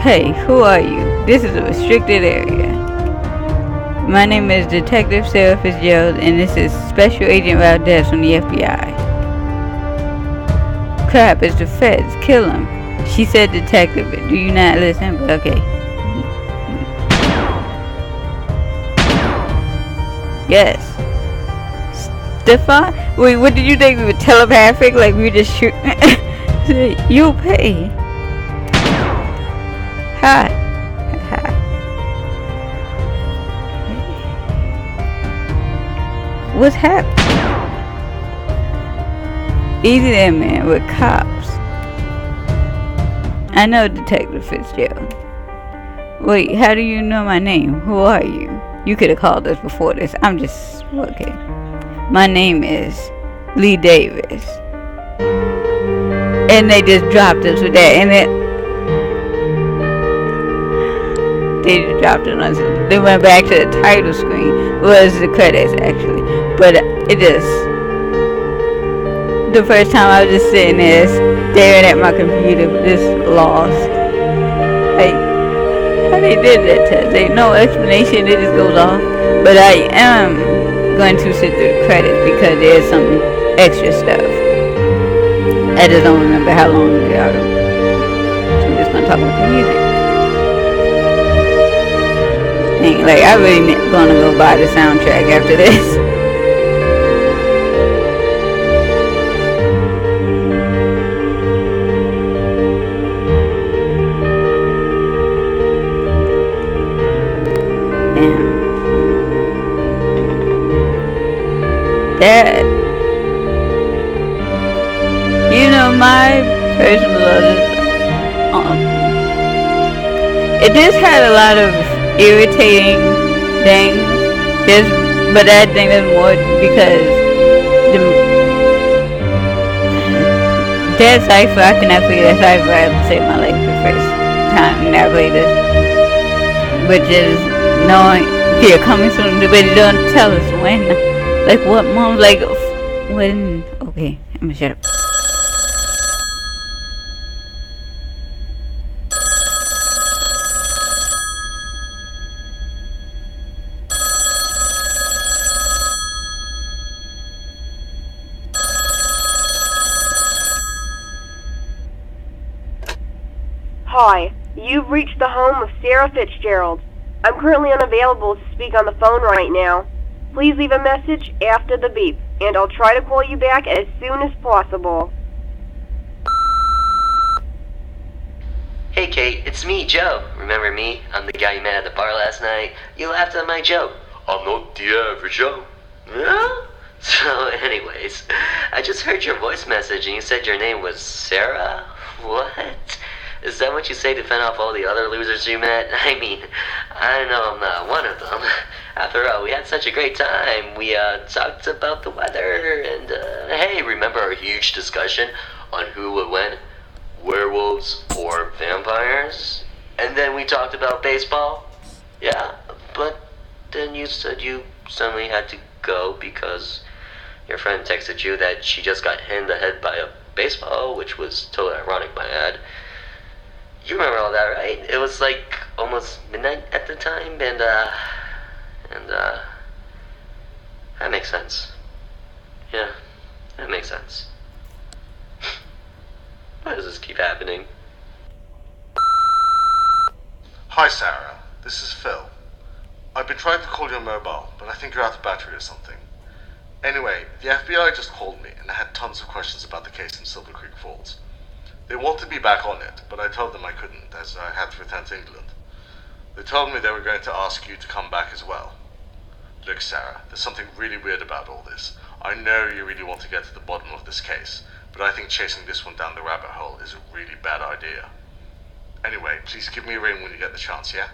Hey, who are you? This is a restricted area. My name is Detective Sarah Fitzgerald, and this is Special Agent Valdez from the FBI. Crap, it's the feds. Kill him. She said detective, but do you not listen? But okay. Yes. Stefan? Wait, what did you think? We were telepathic? Like we were just You'll pay. Hi. Hi. What's happening? Easy there, man, with cops. I know Detective Fitzgerald. Wait, how do you know my name? Who are you? You could have called us before this. I'm just... okay. My name is Lee Davis. And they just dropped us with that. And they just dropped it on us. They went back to the title screen. Well, it's the credits, actually. But it just... the first time I was just sitting there staring at my computer, just lost. Like, how they did that to us? There's no explanation, it just goes off. But I am going to sit through the credits because there's some extra stuff. I just don't remember how long they are. So I'm just gonna talk about the music. Dang, like, I really gonna go buy the soundtrack after this. That, you know, my personal it just had a lot of irritating things, but I think that's more because that cipher, I cannot figure that cipher. I have to say my life the first time that I played this, but just knowing here coming soon, but they don't tell us when. Like what, Mom? Like when? Okay, I'm gonna shut up. Hi, you've reached the home of Sarah Fitzgerald. I'm currently unavailable to speak on the phone right now. Please leave a message after the beep, and I'll try to call you back as soon as possible. Hey Kate, it's me, Joe. Remember me? I'm the guy you met at the bar last night. You laughed at my joke. I'm not the average Joe. Yeah? So anyways, I just heard your voice message and you said your name was Sarah? What? Is that what you say to fend off all the other losers you met? I mean, I know I'm not one of them. After all, we had such a great time. We talked about the weather and hey, remember our huge discussion on who would win? Werewolves or vampires? And then we talked about baseball? Yeah, but then you said you suddenly had to go because your friend texted you that she just got hit in the head by a baseball, which was totally ironic, my ad. You remember all that, right? It was like almost midnight at the time, and that makes sense. Yeah, that makes sense. Why does this keep happening? Hi Sarah, this is Phil. I've been trying to call your mobile, but I think you're out of battery or something. Anyway, the FBI just called me and I had tons of questions about the case in Silver Creek Falls. They want to be back on it, but I told them I couldn't, as I had to return to England. They told me they were going to ask you to come back as well. Look, Sarah, there's something really weird about all this. I know you really want to get to the bottom of this case, but I think chasing this one down the rabbit hole is a really bad idea. Anyway, please give me a ring when you get the chance, yeah?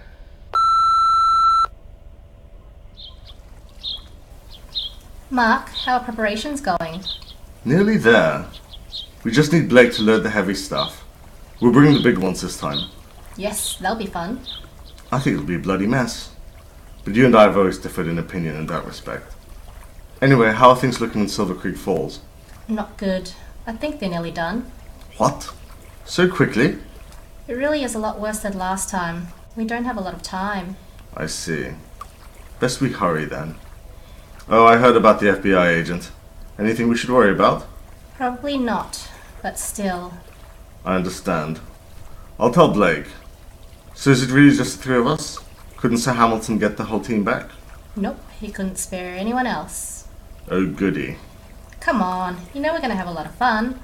Mark, how are preparations going? Nearly there. We just need Blake to load the heavy stuff. We'll bring the big ones this time. Yes, that'll be fun. I think it'll be a bloody mess. But you and I have always differed in opinion in that respect. Anyway, how are things looking in Silver Creek Falls? Not good. I think they're nearly done. What? So quickly? It really is a lot worse than last time. We don't have a lot of time. I see. Best we hurry then. Oh, I heard about the FBI agent. Anything we should worry about? Probably not, but still. I understand. I'll tell Blake. So is it really just the three of us? Couldn't Sir Hamilton get the whole team back? Nope, he couldn't spare anyone else. Oh goody. Come on, you know we're gonna have a lot of fun.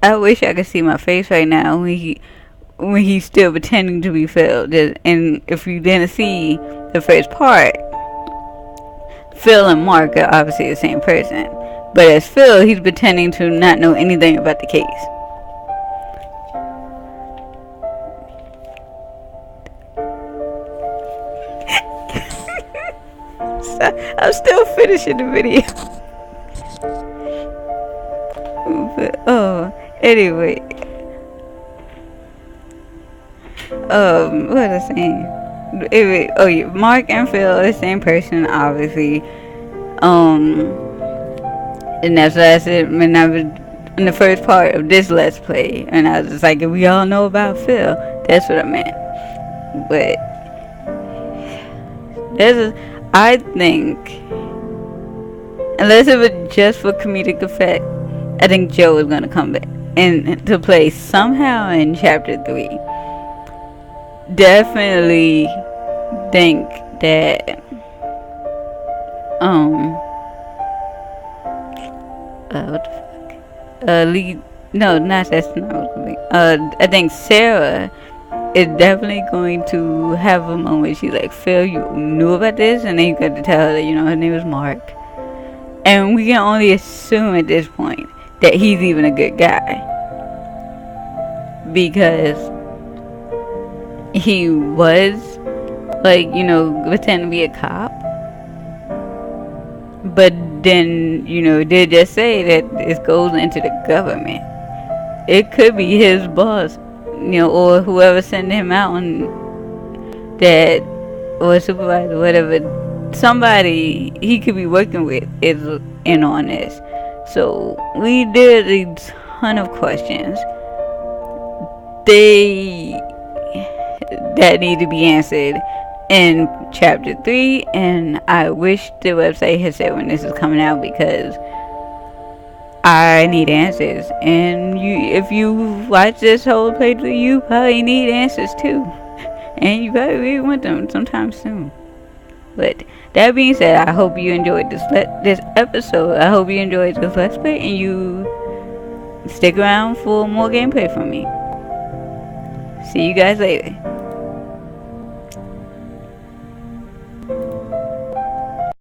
I wish I could see my face right now when he's still pretending to be Phil. And if you didn't see the first part, Phil and Mark are obviously the same person. But as Phil, he's pretending to not know anything about the case. I'm still finishing the video. But, anyway. What was I saying? Anyway, yeah, Mark and Phil are the same person, obviously. And that's what I said when I was in the first part of this Let's Play. And I was just like, we all know about Phil. That's what I meant. But I think, unless it was just for comedic effect, I think Joe is going to come back and to play somehow in chapter 3. Definitely think that what the fuck? I think Sarah is definitely going to have a moment. She's like, Phil, you knew about this? And then you got to tell her that, her name is Mark. And we can only assume at this point that he's even a good guy. Because he was, pretending to be a cop. But then, they just say that it goes into the government. It could be his boss, or whoever sent him out on that, or supervisor, whatever. Somebody he could be working with is in on this. So we did a ton of questions that need to be answered in chapter 3, and I wish the website had said when this is coming out, because I need answers. And if you watch this whole playthrough, you probably need answers too, and you probably really want them sometime soon. But that being said, I hope you enjoyed this episode. I hope you enjoyed this Let's Play, and you stick around for more gameplay from me. See you guys later.